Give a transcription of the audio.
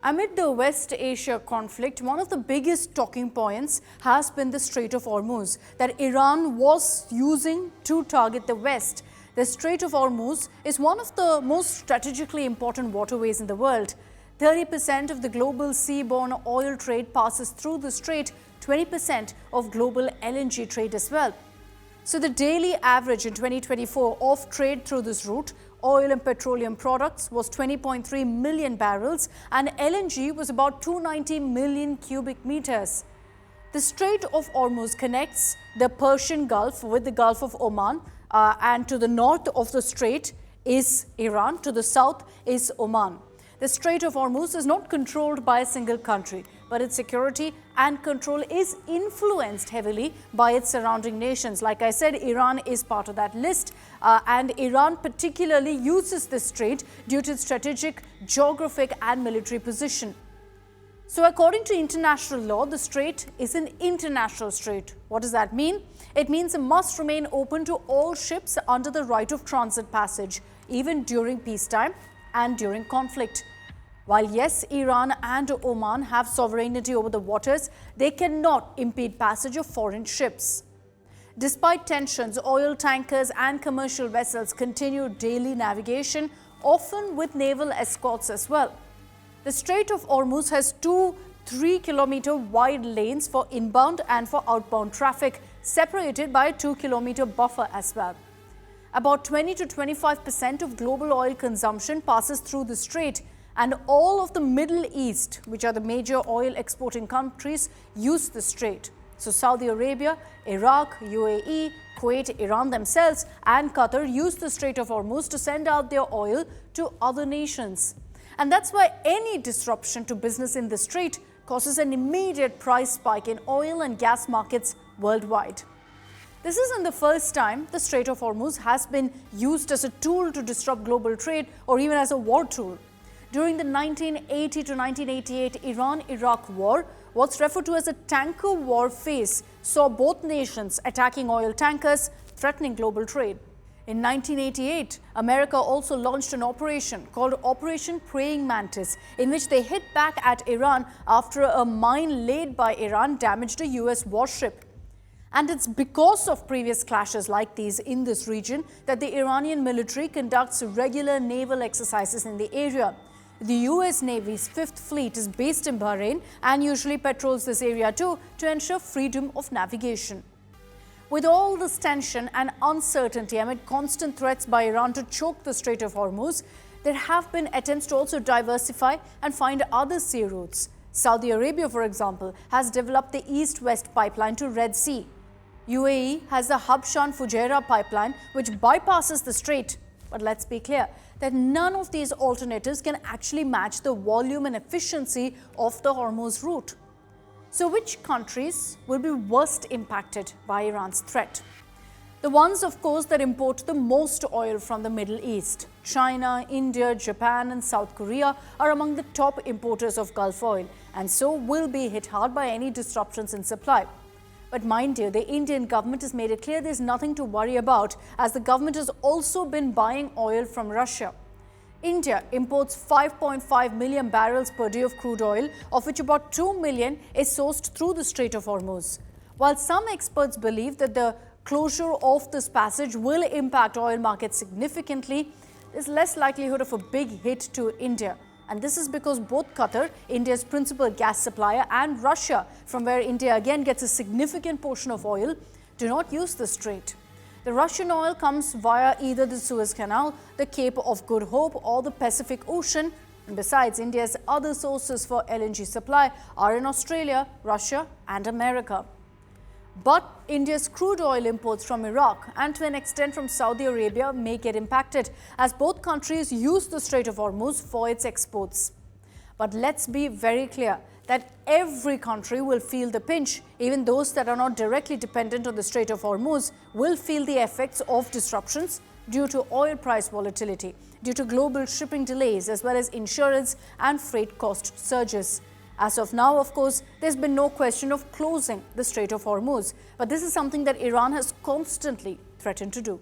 Amid the West Asia conflict, one of the biggest talking points has been the Strait of Hormuz that Iran was using to target the West. The Strait of Hormuz is one of the most strategically important waterways in the world. 30% of the global seaborne oil trade passes through the strait, 20% of global LNG trade as well. So the daily average in 2024 of trade through this route, oil and petroleum products, was 20.3 million barrels and LNG was about 290 million cubic meters. The Strait of Hormuz connects the Persian Gulf with the Gulf of Oman, and to the north of the strait is Iran, to the south is Oman. The Strait of Hormuz is not controlled by a single country, but its security and control is influenced heavily by its surrounding nations. Like I said, Iran is part of that list, and Iran particularly uses this strait due to its strategic, geographic and military position. So according to international law, the strait is an international strait. What does that mean? It means it must remain open to all ships under the right of transit passage, even during peacetime and during conflict. While yes, Iran and Oman have sovereignty over the waters, they cannot impede passage of foreign ships. Despite tensions, oil tankers and commercial vessels continue daily navigation, often with naval escorts as well. The Strait of Hormuz has two 3-kilometer wide lanes for inbound and for outbound traffic, separated by a 2-kilometer buffer as well. About 20 to 25% of global oil consumption passes through the strait, and all of the Middle East, which are the major oil exporting countries, use the strait. So Saudi Arabia, Iraq, UAE, Kuwait, Iran themselves and Qatar use the Strait of Hormuz to send out their oil to other nations. And that's why any disruption to business in the strait causes an immediate price spike in oil and gas markets worldwide. This isn't the first time the Strait of Hormuz has been used as a tool to disrupt global trade or even as a war tool. During the 1980 to 1988 Iran-Iraq war, what's referred to as a tanker war phase, saw both nations attacking oil tankers, threatening global trade. In 1988, America also launched an operation called Operation Praying Mantis, in which they hit back at Iran after a mine laid by Iran damaged a US warship. And it's because of previous clashes like these in this region that the Iranian military conducts regular naval exercises in the area. The US Navy's Fifth Fleet is based in Bahrain and usually patrols this area too to ensure freedom of navigation. With all this tension and uncertainty amid constant threats by Iran to choke the Strait of Hormuz, there have been attempts to also diversify and find other sea routes. Saudi Arabia, for example, has developed the East-West pipeline to Red Sea. UAE has the habshan-fujairah pipeline, which bypasses the strait. But let's be clear that none of these alternatives can actually match the volume and efficiency of the Hormuz route. So which countries will be worst impacted by Iran's threat? The ones, of course, that import the most oil from the Middle East. China, India, Japan and South Korea are among the top importers of Gulf oil and so will be hit hard by any disruptions in supply. But mind you, the Indian government has made it clear there's nothing to worry about, as the government has also been buying oil from Russia. India imports 5.5 million barrels per day of crude oil, of which about 2 million is sourced through the Strait of Hormuz. While some experts believe that the closure of this passage will impact oil markets significantly, there's less likelihood of a big hit to India. And this is because both Qatar, India's principal gas supplier, and Russia, from where India again gets a significant portion of oil, do not use the strait. The Russian oil comes via either the Suez Canal, the Cape of Good Hope, or the Pacific Ocean. And besides, India's other sources for LNG supply are in Australia, Russia, and America. But India's crude oil imports from Iraq and to an extent from Saudi Arabia may get impacted, as both countries use the Strait of Hormuz for its exports. But let's be very clear that every country will feel the pinch. Even those that are not directly dependent on the Strait of Hormuz will feel the effects of disruptions due to oil price volatility, due to global shipping delays, as well as insurance and freight cost surges. As of now, of course, there's been no question of closing the Strait of Hormuz, but this is something that Iran has constantly threatened to do.